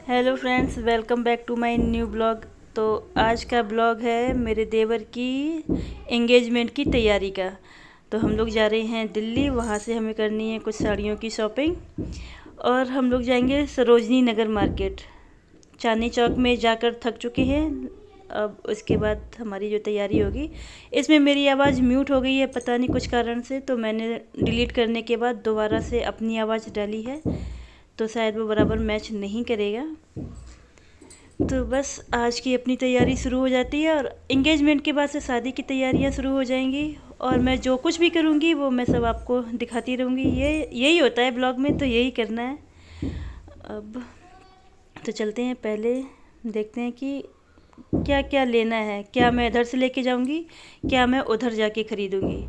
Hello friends, welcome back to my new blog. तो आज का ब्लॉग है मेरे देवर की एंगेजमेंट की तैयारी का। तो हम लोग जा रहे हैं दिल्ली, वहाँ से हमें करनी है कुछ साड़ियों की शॉपिंग और हम लोग जाएंगे सरोजनी नगर मार्केट। चांदनी चौक में जाकर थक चुके हैं, अब उसके बाद हमारी जो तैयारी होगी। इसमें मेरी आवाज़ म्यूट हो गई है, पता नहीं कुछ कारण से, तो मैंने डिलीट करने के बाद दोबारा से अपनी आवाज़ डाली है, तो शायद वो बराबर मैच नहीं करेगा। तो बस आज की अपनी तैयारी शुरू हो जाती है और एंगेजमेंट के बाद से शादी की तैयारियां शुरू हो जाएंगी। और मैं जो कुछ भी करूंगी वो मैं सब आपको दिखाती रहूंगी। यही होता है ब्लॉग में, तो यही करना है। अब तो चलते हैं, पहले देखते हैं कि क्या क्या लेना है। क्या मैं इधर से लेके जाऊंगी, क्या मैं उधर जाके ख़रीदूँगी।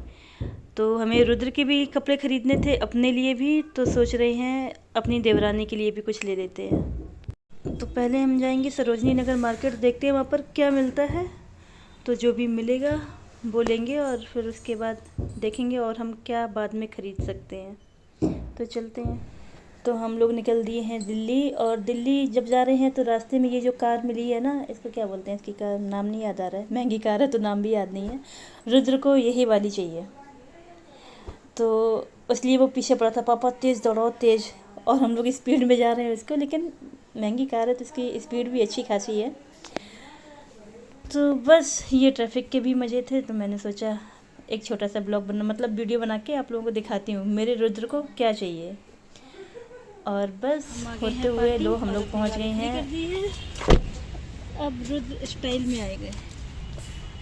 तो हमें रुद्र के भी कपड़े ख़रीदने थे, अपने लिए भी, तो सोच रहे हैं अपनी देवरानी के लिए भी कुछ ले लेते हैं। तो पहले हम जाएंगे सरोजनी नगर मार्केट, देखते हैं वहाँ पर क्या मिलता है। तो जो भी मिलेगा वो लेंगे और फिर उसके बाद देखेंगे और हम क्या बाद में ख़रीद सकते हैं। तो चलते हैं। तो हम लोग निकल दिए हैं दिल्ली, और दिल्ली जब जा रहे हैं तो रास्ते में ये जो कार मिली है ना, इसको क्या बोलते हैं, इसकी कार नाम नहीं याद आ रहा है, महंगी कार है तो नाम भी याद नहीं है। रुद्र को यही वाली चाहिए, तो इसलिए वो पीछे पड़ा था, पापा तेज़ दौड़ाओ तेज़। और हम लोग स्पीड में जा रहे हैं उसको, लेकिन महंगी कार है तो इसकी स्पीड भी अच्छी खासी है। तो बस ये ट्रैफिक के भी मज़े थे, तो मैंने सोचा एक छोटा सा ब्लॉग बना, मतलब वीडियो बना के आप लोगों को दिखाती हूँ मेरे रुद्र को क्या चाहिए। और बस होते हुए हम लोग पहुँच गए हैं। अब रुद्र स्टाइल में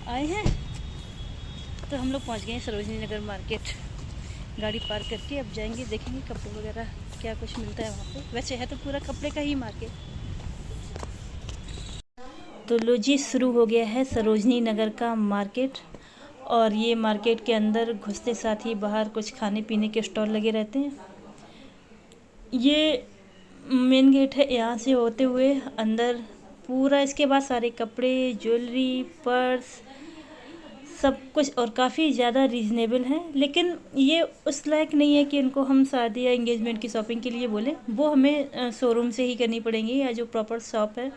आए हैं। तो हम लोग पहुँच गए हैं सरोजनी नगर मार्केट। गाड़ी पार्क करके अब जाएंगे, देखेंगे कपड़े वगैरह क्या कुछ मिलता है वहाँ पे। वैसे है तो पूरा कपड़े का ही मार्केट। तो लो जी, शुरू हो गया है सरोजनी नगर का मार्केट। और ये मार्केट के अंदर घुसते साथ ही बाहर कुछ खाने पीने के स्टॉल लगे रहते हैं। ये मेन गेट है, यहाँ से होते हुए अंदर पूरा, इसके बाद सारे कपड़े, ज्वेलरी, पर्स, सब कुछ, और काफ़ी ज़्यादा रीज़नेबल हैं। लेकिन ये उस लायक नहीं है कि इनको हम शादी या एंगेजमेंट की शॉपिंग के लिए बोलें। वो हमें शोरूम से ही करनी पड़ेंगी, या जो प्रॉपर शॉप है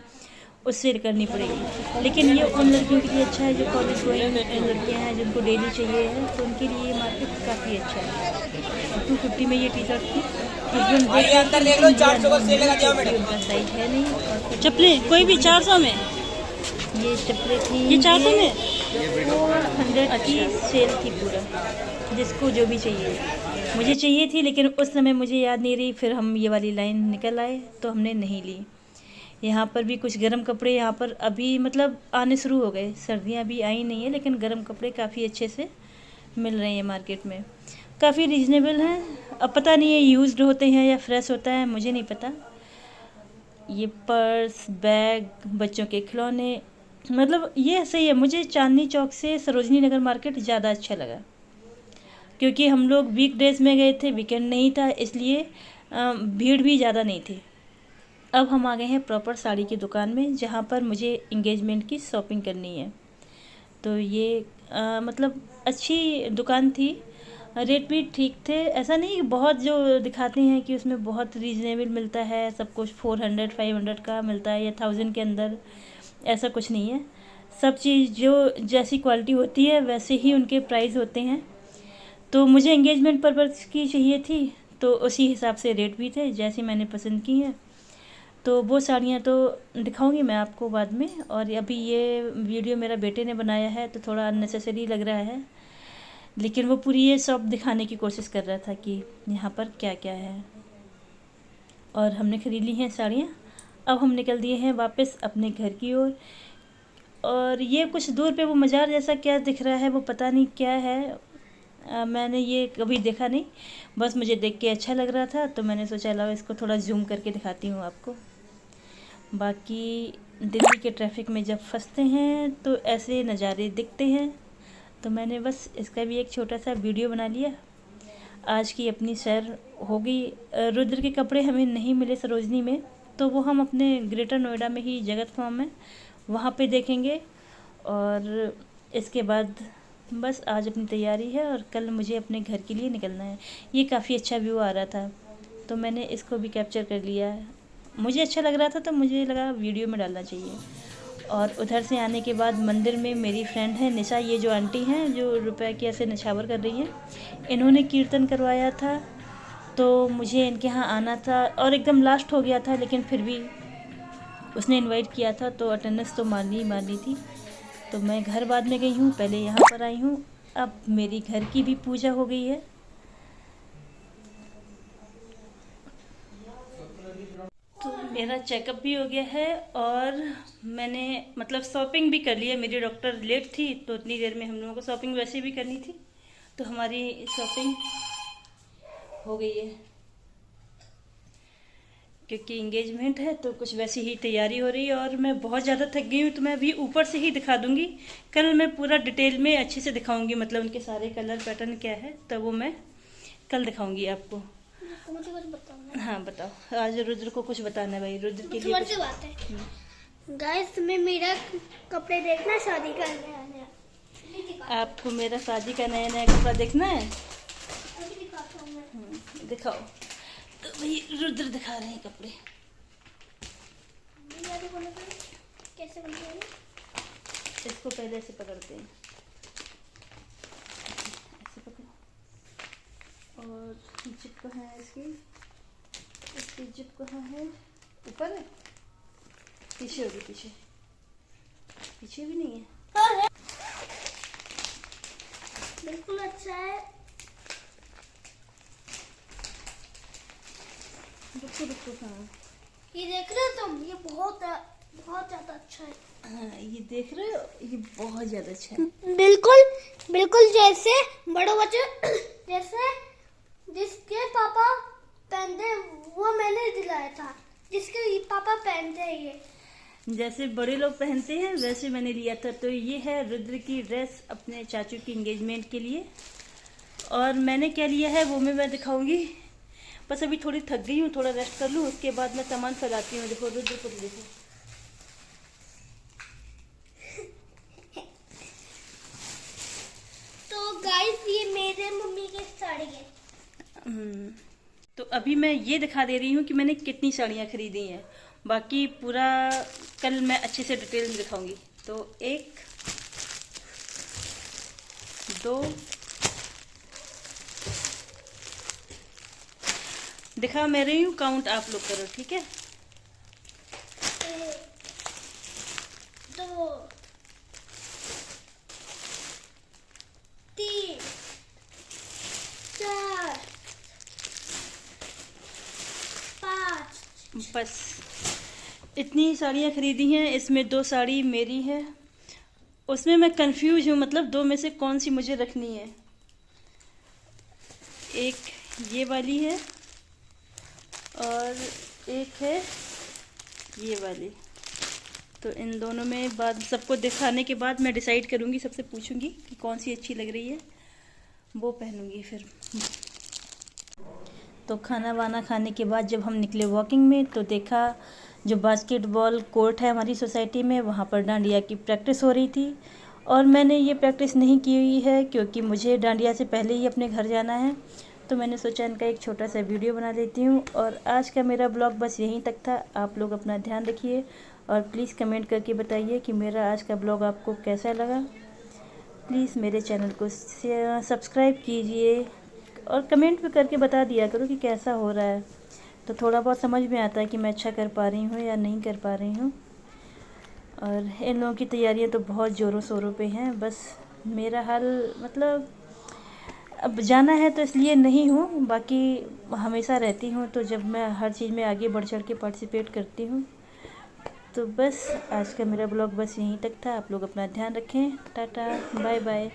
उससे करनी पड़ेगी। लेकिन ये उन लड़कियों के लिए अच्छा है जो कॉलेज गोइंग लड़कियाँ हैं, जिनको डेली चाहिए है, तो उनके लिए ये मार्केट काफ़ी अच्छा है। 250 में ये टी शर्ट थी। हस्बैंड उनका साइज है नहीं। और चप्पलें कोई भी 400 में, ये चप्पलें थी, ये 400 में 400 की सेल थी पूरा, जिसको जो भी चाहिए। मुझे चाहिए थी लेकिन उस समय मुझे याद नहीं रही, फिर हम ये वाली लाइन निकल आए तो हमने नहीं ली। यहाँ पर भी कुछ गर्म कपड़े यहाँ पर अभी मतलब आने शुरू हो गए, सर्दियाँ अभी आई नहीं है, लेकिन गर्म कपड़े काफ़ी अच्छे से मिल रहे हैं मार्केट में, काफ़ी रीज़नेबल हैं। अब पता नहीं है यूज्ड होते हैं या फ्रेश होता है, मुझे नहीं पता। ये पर्स, बैग, बच्चों के खिलौने, मतलब ये सही है। मुझे चांदनी चौक से सरोजनी नगर मार्केट ज़्यादा अच्छा लगा, क्योंकि हम लोग वीक डेज में गए थे, वीकेंड नहीं था, इसलिए भीड़ भी ज़्यादा नहीं थी। अब हम आ गए हैं प्रॉपर साड़ी की दुकान में, जहाँ पर मुझे इंगेजमेंट की शॉपिंग करनी है। तो ये मतलब अच्छी दुकान थी, रेट भी ठीक थे। ऐसा नहीं बहुत जो दिखाते हैं कि उसमें बहुत रीज़नेबल मिलता है, सब कुछ 400 500 का मिलता है या 1000 के अंदर, ऐसा कुछ नहीं है। सब चीज़ जो जैसी क्वालिटी होती है वैसे ही उनके प्राइस होते हैं। तो मुझे एंगेजमेंट पर्पज़ की चाहिए थी, तो उसी हिसाब से रेट भी थे जैसी मैंने पसंद की है। तो वो साड़ियाँ तो दिखाऊंगी मैं आपको बाद में। और अभी ये वीडियो मेरा बेटे ने बनाया है तो थोड़ा अननेसेसरी लग रहा है, लेकिन वो पूरी ये शॉप दिखाने की कोशिश कर रहा था कि यहाँ पर क्या क्या है। और हमने ख़रीद ली हैं साड़ियाँ। अब हम निकल दिए हैं वापस अपने घर की ओर। और ये कुछ दूर पे वो मज़ार जैसा क्या दिख रहा है, वो पता नहीं क्या है। मैंने ये कभी देखा नहीं, बस मुझे देख के अच्छा लग रहा था, तो मैंने सोचा लाओ इसको थोड़ा जूम करके दिखाती हूँ आपको। बाकी दिल्ली के ट्रैफिक में जब फंसते हैं तो ऐसे नज़ारे दिखते हैं, तो मैंने बस इसका भी एक छोटा सा वीडियो बना लिया। आज की अपनी सैर हो गई। रुद्र के कपड़े हमें नहीं मिले सरोजनी में, तो वो हम अपने ग्रेटर नोएडा में ही जगत फॉर्म है, वहाँ पे देखेंगे। और इसके बाद बस आज अपनी तैयारी है और कल मुझे अपने घर के लिए निकलना है। ये काफ़ी अच्छा व्यू आ रहा था, तो मैंने इसको भी कैप्चर कर लिया है। मुझे अच्छा लग रहा था तो मुझे लगा वीडियो में डालना चाहिए। और उधर से आने के बाद मंदिर में मेरी फ्रेंड है निशा, ये जो आंटी हैं जो रुपए के ऐसे निछावर कर रही हैं, इन्होंने कीर्तन करवाया था, तो मुझे इनके यहाँ आना था और एकदम लास्ट हो गया था, लेकिन फिर भी उसने इनवाइट किया था तो अटेंडेंस तो मारनी ही मारनी थी। तो मैं घर बाद में गई हूँ, पहले यहाँ पर आई हूँ। अब मेरी घर की भी पूजा हो गई है। तो मेरा चेकअप भी हो गया है और मैंने मतलब शॉपिंग भी कर ली है। मेरी डॉक्टर लेट थी तो इतनी देर में हम लोगों को शॉपिंग वैसे भी करनी थी, तो हमारी शॉपिंग हो गई है। क्योंकि इंगेजमेंट है तो कुछ वैसी ही तैयारी हो रही है और मैं बहुत ज़्यादा थक गई हूँ, तो मैं अभी ऊपर से ही दिखा दूँगी। कल मैं पूरा डिटेल में अच्छे से दिखाऊंगी, मतलब उनके सारे कलर पैटर्न क्या है, तब वो मैं कल दिखाऊंगी आपको। मुझे कुछ बताना। हाँ बताओ, आज रुद्र को कुछ बताना है भाई, रुद्र के लिए कुछ बात है। गाइस तुम्हें मेरा कपड़े देखना, शादी का नया। आपको मेरा शादी का नया नया कपड़ा देखना है? दिखाओ। तो भाई रुद्र दिखा रहे हैं कपड़े। कैसे बनते हैं? इसको पहले से पकड़ते हैं, ऐसे पकड़ो। और जिप कहाँ है इसकी जिप कहाँ है? ऊपर है, पीछे होगी, पीछे भी नहीं है। बिल्कुल अच्छा है। रुको कहाँ? ये देख रहे हो तुम, ये बहुत ज्यादा अच्छा है। हाँ ये देख रहे हो, ये बहुत ज्यादा अच्छा है। बिल्कुल जैसे बड़े बच्चे जैसे जिसके पापा पहनते वो मैंने दिलाया था, जिसके पापा पहनते हैं ये। जैसे बड़े लोग पहनते हैं वैसे मैंने लिया था। तो ये है रुद्र की ड्रेस अपने चाचू की एंगेजमेंट के लिए। और मैंने क्या लिया है वो मैं दिखाऊंगी। बस अभी थोड़ी थक गई हूँ, थोड़ा रेस्ट कर लूँ, उसके बाद मैं सामान फैलाती हूँ। देखो रुद्र को देखो, तो गाइस ये मेरे मम्मी की साड़ी है। तो अभी मैं ये दिखा दे रही हूँ कि मैंने कितनी साड़ियाँ खरीदी हैं। बाकी पूरा कल मैं अच्छे से डिटेल में दिखाऊंगी। तो 1 2 दिखा मैं रही हूँ, काउंट आप लोग करो, ठीक है? 2 3 4 5। बस इतनी साड़ियाँ खरीदी हैं। इसमें 2 साड़ी मेरी है, उसमें मैं कंफ्यूज हूँ, मतलब 2 में से कौन सी मुझे रखनी है। एक ये वाली है और एक है ये वाली। तो इन दोनों में बाद सबको दिखाने के बाद मैं डिसाइड करूँगी, सबसे पूछूंगी कि कौन सी अच्छी लग रही है, वो पहनूंगी फिर। तो खाना वाना खाने के बाद जब हम निकले वॉकिंग में तो देखा जो बास्केटबॉल कोर्ट है हमारी सोसाइटी में, वहाँ पर डांडिया की प्रैक्टिस हो रही थी। और मैंने ये प्रैक्टिस नहीं की हुई है क्योंकि मुझे डांडिया से पहले ही अपने घर जाना है, तो मैंने सोचा इनका एक छोटा सा वीडियो बना देती हूँ। और आज का मेरा ब्लॉग बस यहीं तक था। आप लोग अपना ध्यान रखिए और प्लीज़ कमेंट करके बताइए कि मेरा आज का ब्लॉग आपको कैसा लगा। प्लीज़ मेरे चैनल को सब्सक्राइब कीजिए और कमेंट भी करके बता दिया करो कि कैसा हो रहा है, तो थोड़ा बहुत समझ में आता है कि मैं अच्छा कर पा रही हूँ या नहीं कर पा रही हूँ। और इन लोगों की तैयारियाँ तो बहुत ज़ोरों शोरों पे हैं। बस मेरा हाल मतलब अब जाना है तो इसलिए नहीं हूँ, बाकी हमेशा रहती हूँ। तो जब मैं हर चीज़ में आगे बढ़ चढ़ के पार्टिसिपेट करती हूँ। तो बस आज का मेरा ब्लॉग बस यहीं तक था। आप लोग अपना ध्यान रखें। Tata bye bye.